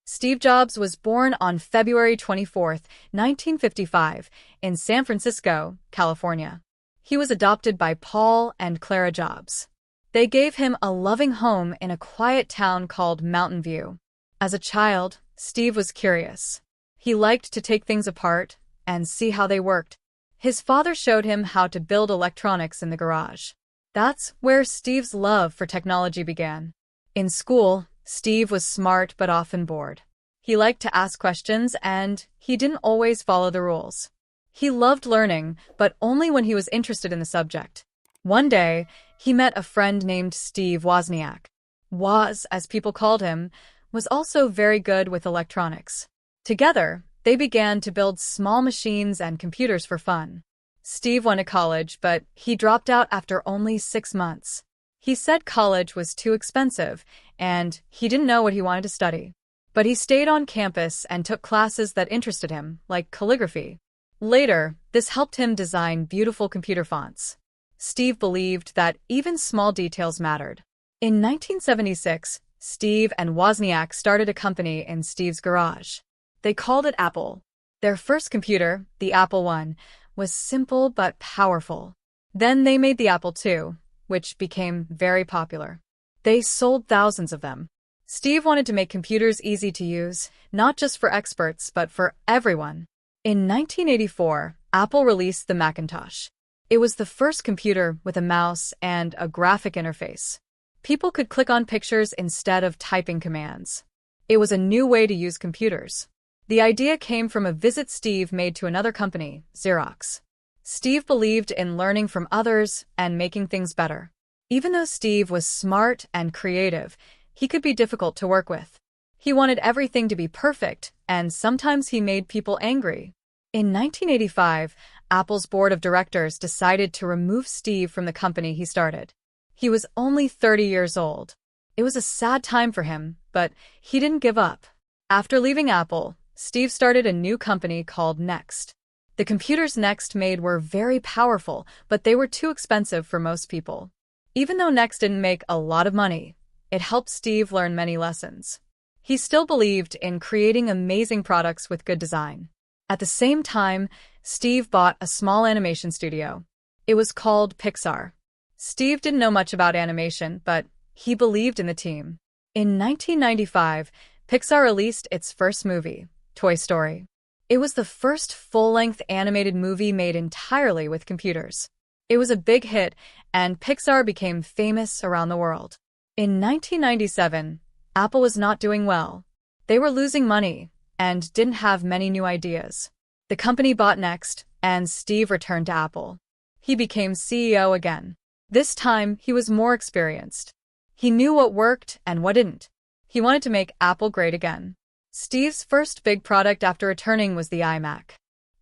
Steve Jobs was born on February 24, 1955, in San Francisco, California. He was adopted by Paul and Clara Jobs. They gave him a loving home in a quiet town called Mountain View. As a child, Steve was curious. He liked to take things apart and see how they worked. His father showed him how to build electronics in the garage. That's where Steve's love for technology began. In school, Steve was smart but often bored. He liked to ask questions and he didn't always follow the rules. He loved learning, but only when he was interested in the subject. One day, he met a friend named Steve Wozniak. Woz, as people called him, was also very good with electronics. Together, they began to build small machines and computers for fun. Steve went to college, but he dropped out after only 6 months. He said college was too expensive, and he didn't know what he wanted to study. But he stayed on campus and took classes that interested him, like calligraphy. Later, this helped him design beautiful computer fonts. Steve believed that even small details mattered. In 1976, Steve and Wozniak started a company in Steve's garage. They called it Apple. Their first computer, the Apple I, was simple but powerful. Then they made the Apple II, which became very popular. They sold thousands of them. Steve wanted to make computers easy to use, not just for experts, but for everyone. In 1984, Apple released the Macintosh. It was the first computer with a mouse and a graphic interface. People could click on pictures instead of typing commands. It was a new way to use computers. The idea came from a visit Steve made to another company, Xerox. Steve believed in learning from others and making things better. Even though Steve was smart and creative, he could be difficult to work with. He wanted everything to be perfect, and sometimes he made people angry. In 1985, Apple's board of directors decided to remove Steve from the company he started. He was only 30 years old. It was a sad time for him, but he didn't give up. After leaving Apple, Steve started a new company called Next. The computers Next made were very powerful, but they were too expensive for most people. Even though Next didn't make a lot of money, it helped Steve learn many lessons. He still believed in creating amazing products with good design. At the same time, Steve bought a small animation studio. It was called Pixar. Steve didn't know much about animation, but he believed in the team. In 1995, Pixar released its first movie, Toy Story. It was the first full-length animated movie made entirely with computers. It was a big hit, and Pixar became famous around the world. In 1997, Apple was not doing well. They were losing money and didn't have many new ideas. The company bought Next, and Steve returned to Apple. He became CEO again. This time, he was more experienced. He knew what worked and what didn't. He wanted to make Apple great again. Steve's first big product after returning was the iMac.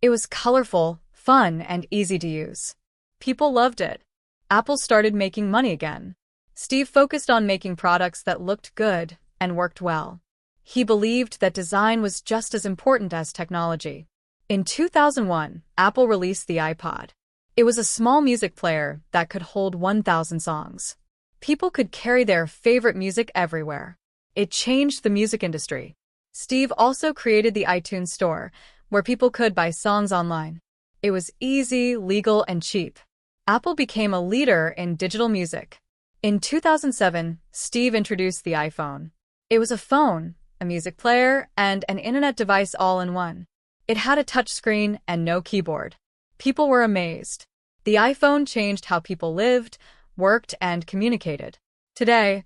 It was colorful, fun, and easy to use. People loved it. Apple started making money again. Steve focused on making products that looked good and worked well. He believed that design was just as important as technology. In 2001, Apple released the iPod. It was a small music player that could hold 1,000 songs. People could carry their favorite music everywhere. It changed the music industry. Steve also created the iTunes Store, where people could buy songs online. It was easy, legal, and cheap. Apple became a leader in digital music. In 2007, Steve introduced the iPhone. It was a phone, a music player, and an internet device all in one. It had a touchscreen and no keyboard. People were amazed. The iPhone changed how people lived, worked, and communicated. Today,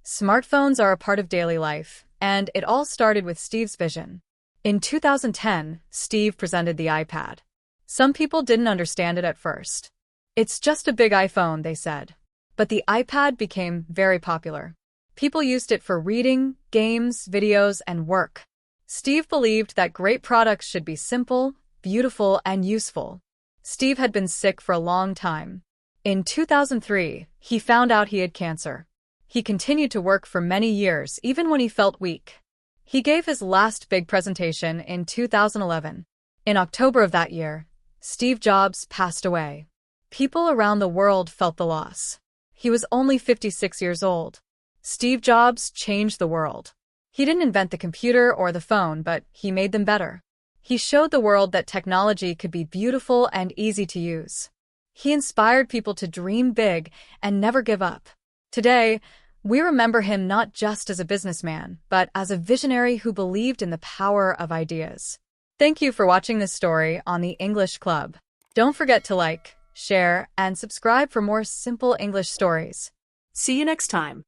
smartphones are a part of daily life, and it all started with Steve's vision. In 2010, Steve presented the iPad. Some people didn't understand it at first. It's just a big iPhone, they said. But the iPad became very popular. People used it for reading, games, videos, and work. Steve believed that great products should be simple, beautiful, and useful. Steve had been sick for a long time. In 2003, he found out he had cancer. He continued to work for many years, even when he felt weak. He gave his last big presentation in 2011. In October of that year, Steve Jobs passed away. People around the world felt the loss. He was only 56 years old. Steve Jobs changed the world. He didn't invent the computer or the phone, but he made them better. He showed the world that technology could be beautiful and easy to use. He inspired people to dream big and never give up. Today, we remember him not just as a businessman, but as a visionary who believed in the power of ideas. Thank you for watching this story on the English Club. Don't forget to like, share, and subscribe for more simple English stories. See you next time.